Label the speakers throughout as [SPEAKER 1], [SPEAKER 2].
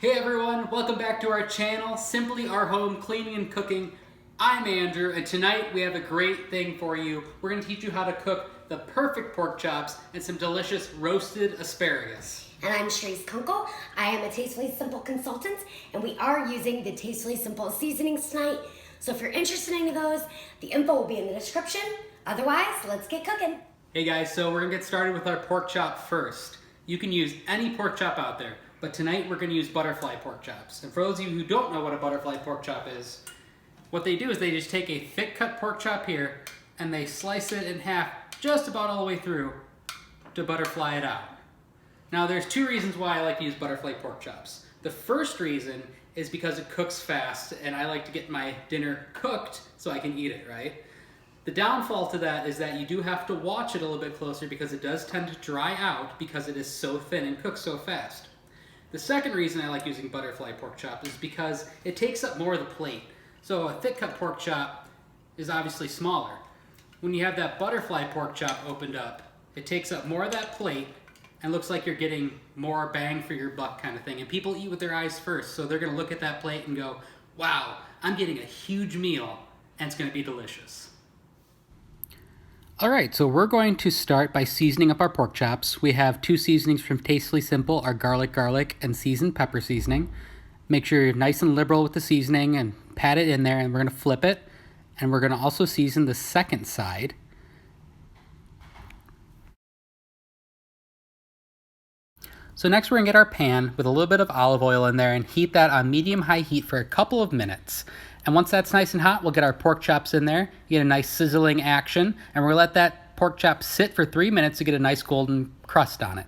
[SPEAKER 1] Hey everyone, welcome back to our channel, Simply Our Home Cleaning and Cooking. I'm Andrew, and tonight we have a great thing for you. We're going to teach you how to cook the perfect pork chops and some delicious roasted asparagus.
[SPEAKER 2] And I'm Sharice Kunkel. I am a Tastefully Simple consultant, and we are using the Tastefully Simple seasonings tonight. So if you're interested in any of those, the info will be in the description. Otherwise, let's get cooking.
[SPEAKER 1] Hey guys, so we're going to get started with our pork chop first. You can use any pork chop out there, but tonight we're going to use butterfly pork chops. And for those of you who don't know what a butterfly pork chop is, what they do is they just take a thick cut pork chop here and they slice it in half just about all the way through to butterfly it out. Now there's two reasons why I like to use butterfly pork chops. The first reason is because it cooks fast and I like to get my dinner cooked so I can eat it, right? The downfall to that is that you do have to watch it a little bit closer because it does tend to dry out because it is so thin and cooks so fast. The second reason I like using butterfly pork chop is because it takes up more of the plate. So a thick cut pork chop is obviously smaller. When you have that butterfly pork chop opened up, it takes up more of that plate and looks like you're getting more bang for your buck kind of thing. And people eat with their eyes first, so they're gonna look at that plate and go, wow, I'm getting a huge meal and it's gonna be delicious. All right, so we're going to start by seasoning up our pork chops. We have two seasonings from Tastefully Simple, our garlic, and seasoned pepper seasoning. Make sure you're nice and liberal with the seasoning and pat it in there, and we're gonna flip it. And we're gonna also season the second side. So next we're gonna get our pan with a little bit of olive oil in there and heat that on medium-high heat for a couple of minutes. And once that's nice and hot, we'll get our pork chops in there, get a nice sizzling action, and we're gonna let that pork chop sit for 3 minutes to get a nice golden crust on it.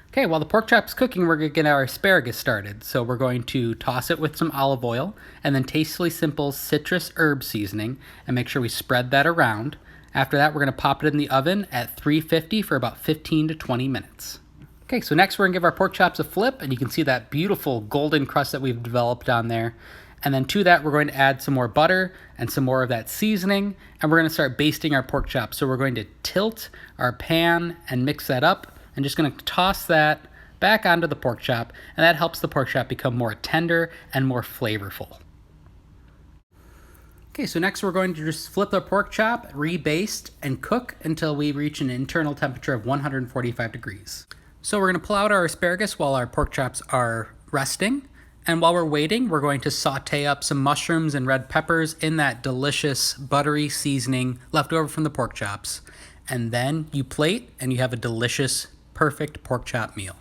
[SPEAKER 1] Okay, while the pork chop's cooking, we're gonna get our asparagus started. So we're going to toss it with some olive oil and then Tastefully Simple citrus herb seasoning and make sure we spread that around. After that, we're gonna pop it in the oven at 350 for about 15 to 20 minutes. Okay, so next we're gonna give our pork chops a flip, and you can see that beautiful golden crust that we've developed on there. And then to that, we're going to add some more butter and some more of that seasoning, and we're gonna start basting our pork chops. So we're going to tilt our pan and mix that up, and just gonna toss that back onto the pork chop, and that helps the pork chop become more tender and more flavorful. Okay, so next we're going to just flip the pork chop, rebaste, and cook until we reach an internal temperature of 145 degrees. So we're gonna pull out our asparagus while our pork chops are resting. And while we're waiting, we're going to saute up some mushrooms and red peppers in that delicious buttery seasoning left over from the pork chops. And then you plate and you have a delicious, perfect pork chop meal.